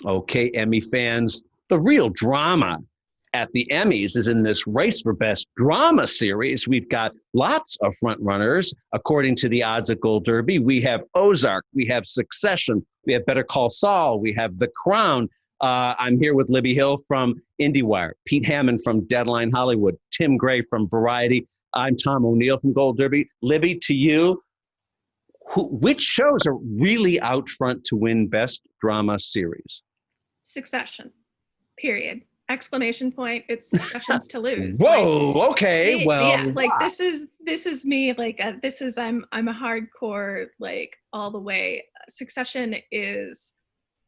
Okay, Emmy fans, the real drama at the Emmys is in this race for best drama series. We've got lots of frontrunners. According to the odds at Gold Derby, we have Ozark, we have Succession, we have Better Call Saul, we have The Crown. I'm here with Libby Hill from Indiewire, Pete Hammond from Deadline Hollywood, Tim Gray from Variety. I'm Tom O'Neill from Gold Derby. Libby, to you, which shows are really out front to win Best Drama Series? Succession, period. Exclamation point. It's Succession's to lose. Whoa, like, okay, well, yeah, like this is me, like I'm a hardcore, like all the way. Succession is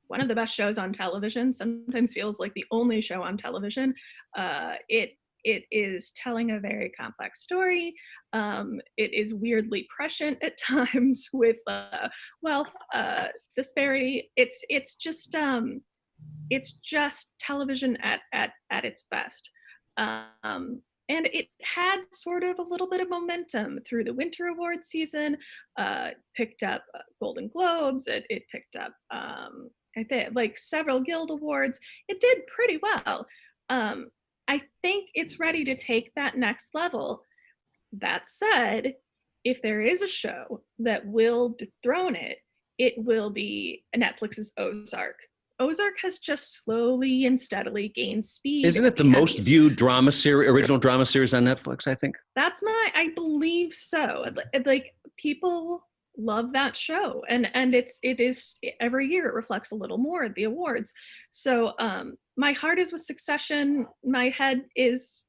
one of the best shows on television, sometimes feels like the only show on television. It is telling a very complex story. It is weirdly prescient at times with wealth disparity. It's just television at its best. And it had sort of a little bit of momentum through the Winter Awards season, picked up Golden Globes, it picked up, I think, like several Guild Awards. It did pretty well. I think it's ready to take that next level. That said, if there is a show that will dethrone it, it will be Netflix's Ozark. Ozark has just slowly and steadily gained speed. Isn't it the most viewed drama series, original drama series on Netflix, I think? I believe so. Like, people love that show. And it is every year it reflects a little more at the awards. So my heart is with Succession. My head is,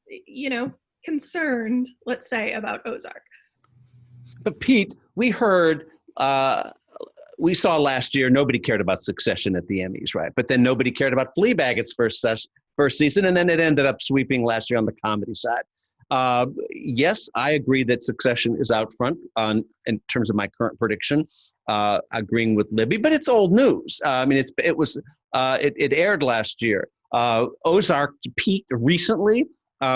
concerned, let's say, about Ozark. But Pete, we heard, we saw last year, nobody cared about Succession at the Emmys, right? But then nobody cared about Fleabag its first season, and then it ended up sweeping last year on the comedy side. Yes, I agree that Succession is out front in terms of my current prediction, agreeing with Libby, but it's old news. I mean, it aired last year. Ozark peaked recently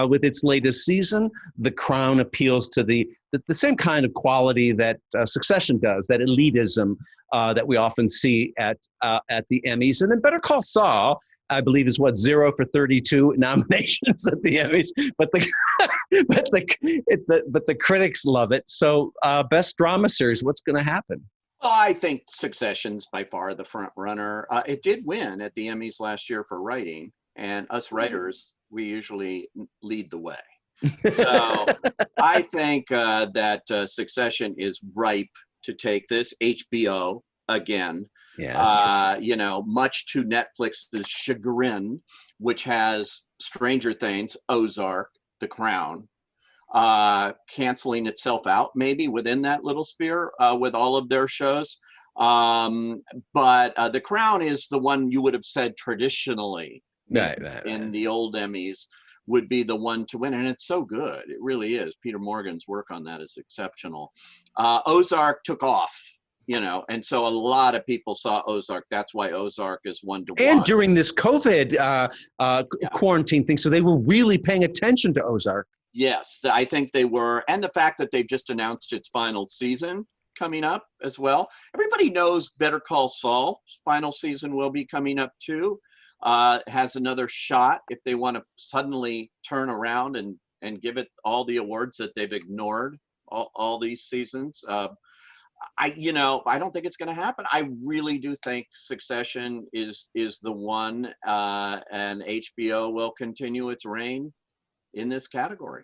with its latest season. The Crown appeals to the same kind of quality that Succession does, that elitism that we often see at the Emmys. And then Better Call Saul, I believe, is 0 for 32 nominations at the Emmys, but the critics love it. So best drama series, what's going to happen? Well, I think Succession's by far the front runner. It did win at the Emmys last year for writing, and us writers, we usually lead the way. So I think that Succession is ripe to take this. HBO again, yes. Much to Netflix's chagrin, which has Stranger Things, Ozark, The Crown, canceling itself out maybe within that little sphere with all of their shows. But The Crown is the one you would have said traditionally in the old Emmys would be the one to win, and it's so good. It really is. Peter Morgan's work on that is exceptional. Ozark took off, and so a lot of people saw Ozark. That's why Ozark is one to watch. And during this COVID quarantine thing, so they were really paying attention to Ozark. Yes, I think they were. And the fact that they've just announced its final season coming up as well. Everybody knows Better Call Saul's final season will be coming up too. Has another shot if they want to suddenly turn around and give it all the awards that they've ignored all these seasons. I don't think it's going to happen. I really do think Succession is the one, and HBO will continue its reign in this category.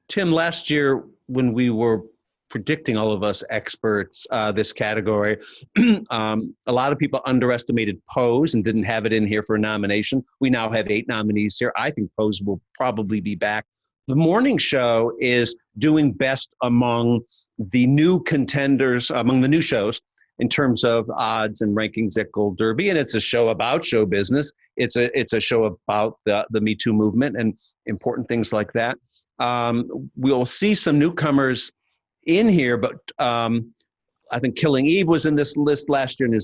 Tim, last year when we were predicting, all of us experts, this category, a lot of people underestimated Pose and didn't have it in here for a nomination. We now have 8 nominees here. I think Pose will probably be back. The morning show is doing best among the new contenders, among the new shows in terms of odds and rankings at Gold Derby. And it's a show about show business. It's a show about the Me Too movement and important things like that. We'll see some newcomers in here, but I think Killing Eve was in this list last year and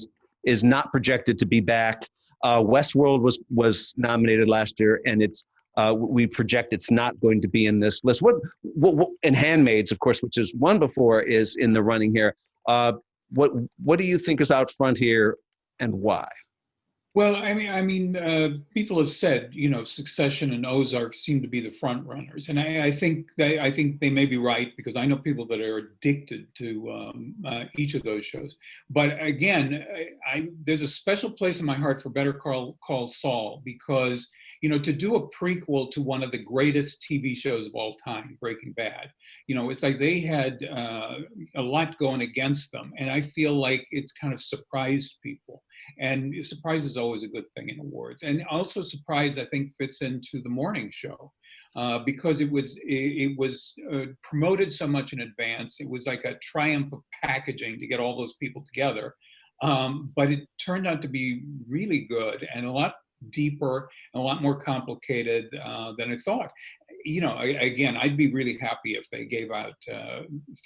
is not projected to be back. Westworld was nominated last year, and we project it's not going to be in this list. What and Handmaids, of course, which is won before, is in the running here. What do you think is out front here, and why? Well, people have said, Succession and Ozark seem to be the front runners, and I think they may be right, because I know people that are addicted to each of those shows. But again, there's a special place in my heart for Better Call Saul, because to do a prequel to one of the greatest TV shows of all time, Breaking Bad, it's like they had a lot going against them, and I feel like it's kind of surprised people. And surprise is always a good thing in awards. And also surprise, I think, fits into the morning show, because it was promoted so much in advance. It was like a triumph of packaging to get all those people together. But it turned out to be really good and a lot deeper and a lot more complicated than I thought. Again, I'd be really happy if they gave out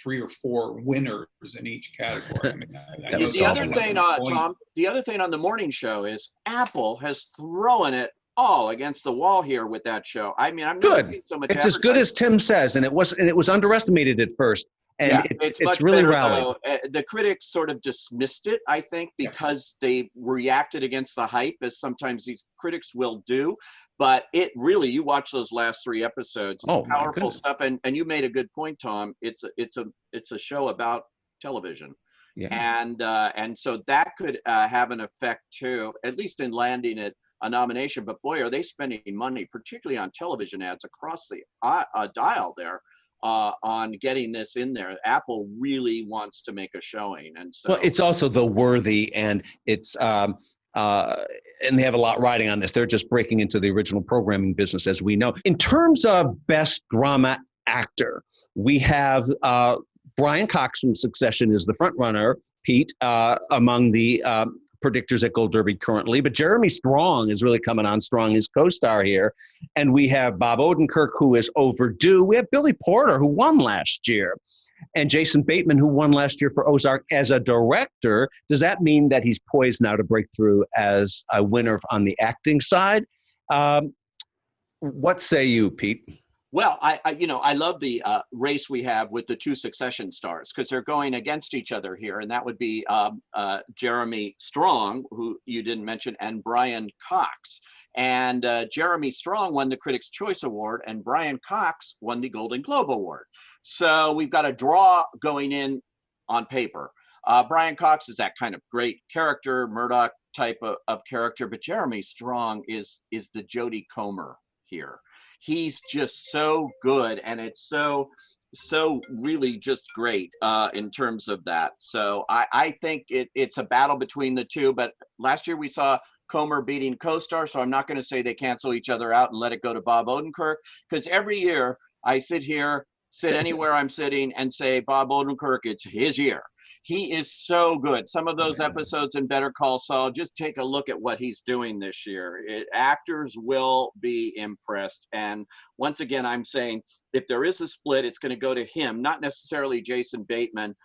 3 or 4 winners in each category. I know the other thing, Tom, the other thing on the morning show is Apple has thrown it all against the wall here with that show. I've never seen so much. It's as good as Tim says, and it was underestimated at first. And yeah, it's much really better, rallied. The critics sort of dismissed it, I think, because they reacted against the hype, as sometimes these critics will do. But it really, you watch those last 3 episodes, it's powerful stuff. And you made a good point, Tom. It's a show about television. Yeah. And so that could have an effect too, at least in landing it a nomination. But boy, are they spending money, particularly on television ads across the dial there. On getting this in there. Apple really wants to make a showing, and so well, it's also the worthy, and it's and they have a lot riding on this. They're just breaking into the original programming business, as we know. In terms of best drama actor, we have Brian Cox from Succession is the front runner, Pete, among the predictors at Gold Derby currently, but Jeremy Strong is really coming on strong, his co-star here. And we have Bob Odenkirk, who is overdue. We have Billy Porter, who won last year, and Jason Bateman, who won last year for Ozark as a director. Does that mean that he's poised now to break through as a winner on the acting side? What say you, Pete? Well, I love the race we have with the 2 Succession stars, because they're going against each other here, and that would be Jeremy Strong, who you didn't mention, and Brian Cox. And Jeremy Strong won the Critics' Choice Award, and Brian Cox won the Golden Globe Award. So we've got a draw going in on paper. Brian Cox is that kind of great character, Murdoch type of character, but Jeremy Strong is the Jodie Comer here. He's just so good, and it's so really just great in terms of that. So I think it's a battle between the two, but last year we saw Comer beating co-star, so I'm not going to say they cancel each other out and let it go to Bob Odenkirk, because every year I sit anywhere I'm sitting and say, Bob Odenkirk, it's his year. He is so good. Some of those episodes in Better Call Saul, just take a look at what he's doing this year. Actors will be impressed. And once again, I'm saying if there is a split, it's going to go to him, not necessarily Jason Bateman,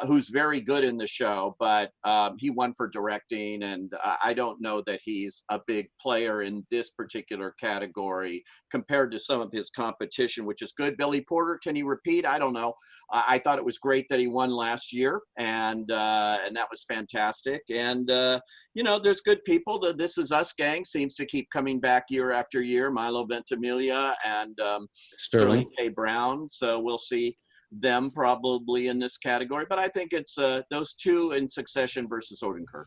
who's very good in the show, but he won for directing, and I don't know that he's a big player in this particular category compared to some of his competition, which is good. Billy Porter, can he repeat? I don't know. I thought it was great that he won last year, and that was fantastic. And there's good people. The This Is Us gang seems to keep coming back year after year. Milo Ventimiglia and Sterling K. Brown. So we'll see them probably in this category, but I think it's those 2 in Succession versus Odenkirk.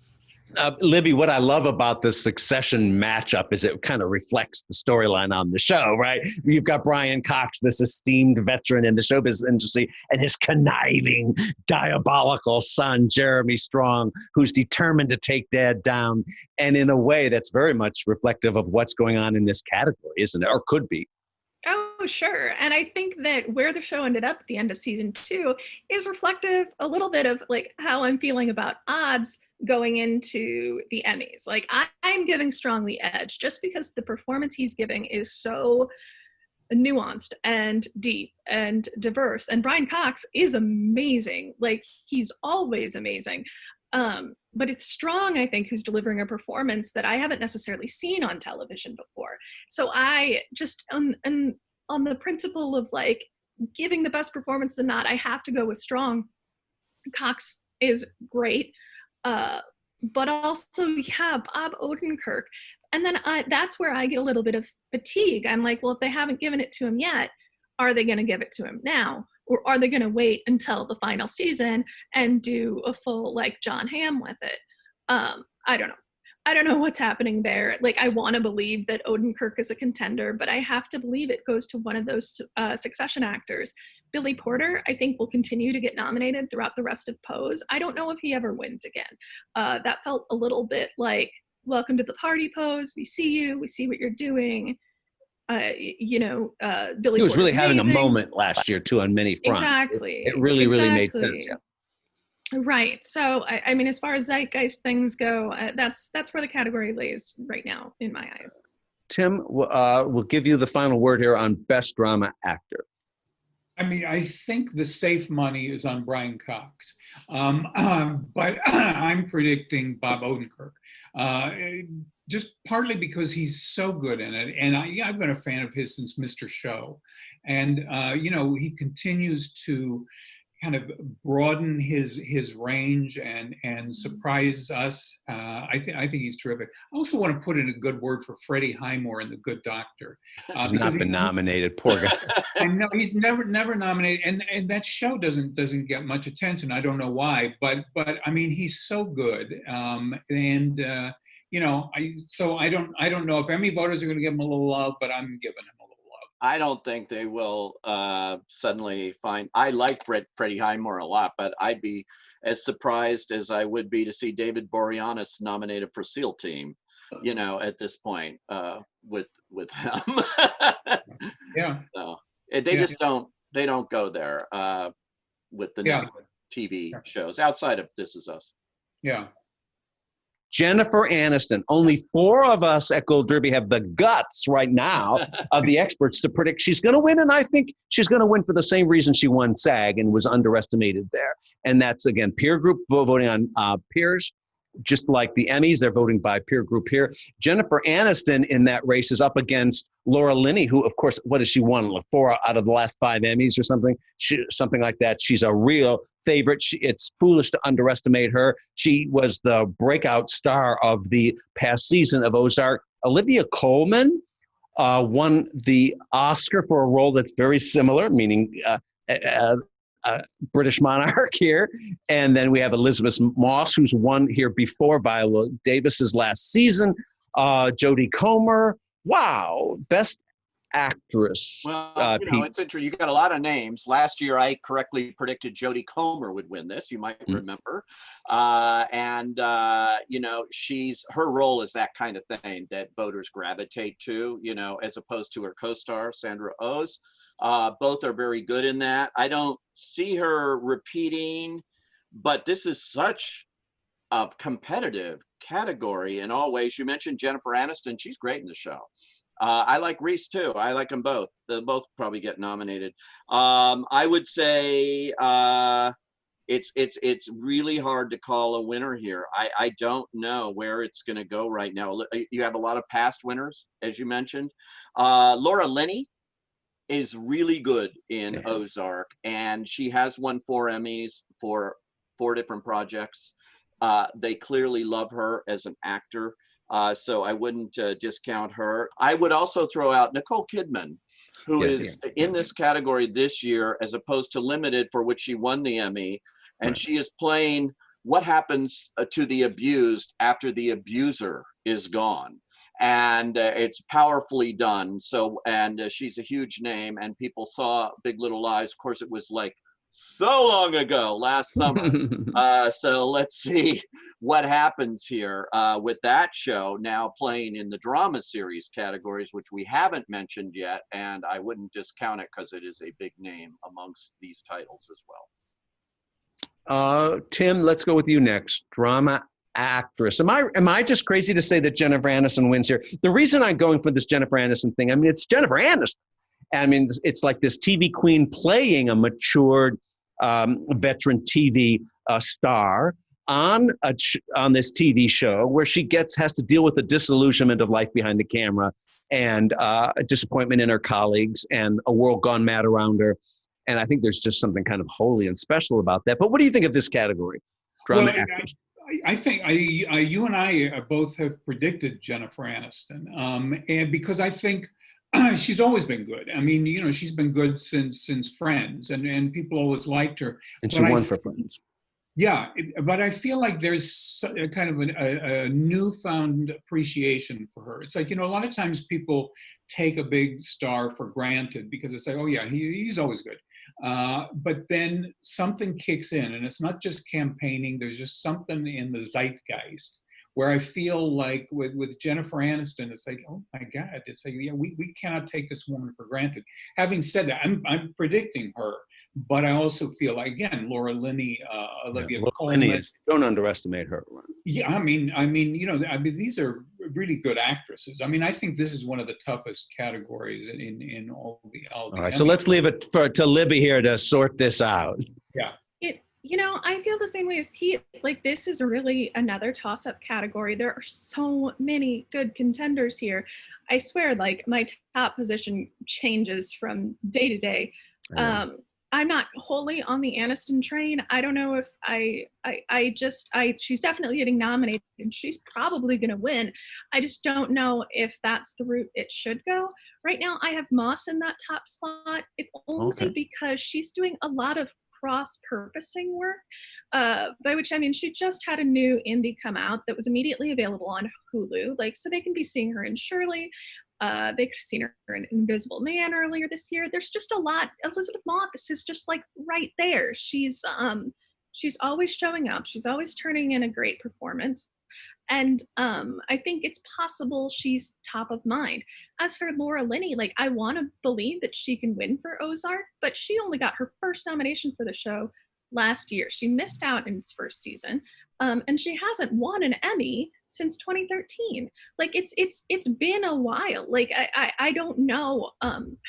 Libby, what I love about the Succession matchup is it kind of reflects the storyline on the show, right? You've got Brian Cox, this esteemed veteran in the showbiz industry, and his conniving, diabolical son, Jeremy Strong, who's determined to take Dad down. And in a way, that's very much reflective of what's going on in this category, isn't it? Or could be. Oh, sure. And I think that where the show ended up at the end of season 2 is reflective a little bit of like how I'm feeling about odds going into the Emmys. Like I'm giving Strong the edge just because the performance he's giving is so nuanced and deep and diverse. And Brian Cox is amazing. Like he's always amazing. But it's Strong, I think, who's delivering a performance that I haven't necessarily seen on television before. So I just, on the principle of like giving the best performance than not, I have to go with Strong. Cox is great. but also, yeah, Bob Odenkirk. And then that's where I get a little bit of fatigue. I'm like, well, if they haven't given it to him yet, are they going to give it to him now? Or are they going to wait until the final season and do a full, like, John Hamm with it? I don't know. I don't know what's happening there. Like, I want to believe that Odenkirk is a contender, but I have to believe it goes to one of those Succession actors. Billy Porter, I think, will continue to get nominated throughout the rest of Pose. I don't know if he ever wins again. That felt a little bit like, welcome to the party, Pose. We see you. We see what you're doing. Billy He was really having a amazing. moment last year, too, on many fronts. Exactly. It really made sense. Yeah. Right. So, I mean, as far as zeitgeist things go, that's where the category lays right now in my eyes. Tim, we'll give you the final word here on Best Drama Actor. I mean, I think the safe money is on Brian Cox, but I'm predicting Bob Odenkirk, just partly because he's so good in it. And I've been a fan of his since Mr. Show. And, he continues to kind of broaden his range and surprise us. I think he's terrific. I also want to put in a good word for Freddie Highmore in The Good Doctor. He's not been nominated, poor guy. I know he's never nominated, and that show doesn't get much attention. I don't know why, but I mean, he's so good. So I don't know if Emmy voters are going to give him a little love, but I'm giving him a little love. I don't think they will suddenly find. I like Freddie Highmore a lot, but I'd be as surprised as I would be to see David Boreanaz nominated for SEAL Team, at this point with them. Yeah. So they just don't go there with the network TV shows outside of This Is Us. Yeah. Jennifer Aniston. Only 4 of us at Gold Derby have the guts right now of the experts to predict she's going to win, and I think she's going to win for the same reason she won SAG and was underestimated there. And that's, again, peer group voting on peers. Just like the Emmys, they're voting by peer group here. Jennifer Aniston in that race is up against Laura Linney, who, of course, what has she won? Like 4 out of the last 5 Emmys or something? Something like that. She's a real favorite. It's foolish to underestimate her. She was the breakout star of the past season of Ozark. Olivia Colman won the Oscar for a role that's very similar, meaning British monarch here. And then we have Elizabeth Moss, who's won here before Viola Davis's last season. Jodie Comer. Wow. Best actress. Well, it's interesting. You got a lot of names. Last year, I correctly predicted Jodie Comer would win this. You might remember. Her role is that kind of thing that voters gravitate to, as opposed to her co-star, Sandra Oh's. Both are very good in that. I don't see her repeating, but this is such a competitive category in all ways. You mentioned Jennifer Aniston. She's great in the show. I like Reese too. I like them both. They'll both probably get nominated. I would say it's really hard to call a winner here. I don't know where it's going to go right now. You have a lot of past winners, as you mentioned. Laura Linney is really good in Ozark, and she has won 4 Emmys for 4 different projects. They clearly love her as an actor, so I wouldn't discount her. I would also throw out Nicole Kidman, who is in this category this year, as opposed to Limited, for which she won the Emmy, and she is playing what happens to the abused after the abuser is gone. And it's powerfully done. So, and she's a huge name, and people saw Big Little Lies. Of course, it was like so long ago, last summer. So let's see what happens here with that show now playing in the drama series categories, which we haven't mentioned yet. And I wouldn't discount it because it is a big name amongst these titles as well. Tim, let's go with you next. Drama actress. Am I just crazy to say that Jennifer Aniston wins here? The reason I'm going for this Jennifer Aniston thing, I mean, it's Jennifer Aniston. I mean, it's like this TV queen playing a matured veteran TV star on this TV show where she has to deal with the disillusionment of life behind the camera and a disappointment in her colleagues and a world gone mad around her. And I think there's just something kind of holy and special about that. But what do you think of this category? Drama actress. I think you and I both have predicted Jennifer Aniston, and because I think she's always been good. I mean, you know, she's been good since Friends, and people always liked her. And she won for Friends. Yeah, but I feel like there's a kind of a newfound appreciation for her. It's like, you know, a lot of times people take a big star for granted because it's like, oh yeah, he's always good. But then something kicks in, and it's not just campaigning. There's just something in the zeitgeist where I feel like with Jennifer Aniston, it's like, oh my God, it's like, yeah, we cannot take this woman for granted. Having said that, I'm predicting her, but I also feel like, again, Laura Linney, Olivia Colman. Don't underestimate her. Yeah, I mean, you know, these are really good actresses. I mean, I think this is one of the toughest categories in all the. All right, so let's leave it to Libby here to sort this out. Yeah. You know, I feel the same way as Pete. Like, this is really another toss-up category. There are so many good contenders here. I swear, like, my top position changes from day to day. I'm not wholly on the Aniston train. I don't know if she's definitely getting nominated and she's probably going to win. I just don't know if that's the route it should go. Right now, I have Moss in that top slot, if only because she's doing a lot of cross-purposing work, by which I mean she just had a new indie come out that was immediately available on Hulu, like, so they can be seeing her in Shirley. They could have seen her in Invisible Man earlier this year. There's just a lot. Elizabeth Moss is just like right there. She's always showing up. She's always turning in a great performance. And I think it's possible she's top of mind. As for Laura Linney, like, I want to believe that she can win for Ozark, but she only got her first nomination for the show last year. She missed out in its first season, and she hasn't won an Emmy since 2013. Like, it's been a while. Like, I don't know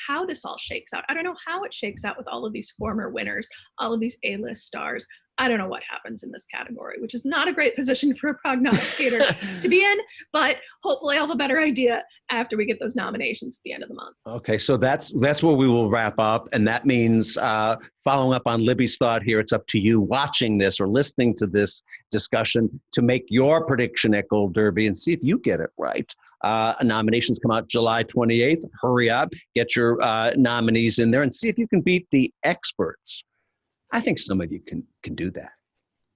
how this all shakes out. I don't know how it shakes out with all of these former winners, all of these A-list stars. I don't know what happens in this category, which is not a great position for a prognosticator to be in, but hopefully I'll have a better idea after we get those nominations at the end of the month. Okay, so that's where we will wrap up, and that means following up on Libby's thought here, it's up to you watching this or listening to this discussion to make your prediction at Gold Derby and see if you get it right. Nominations come out July 28th. Hurry up, get your nominees in there and see if you can beat the experts. I think some of you can do that.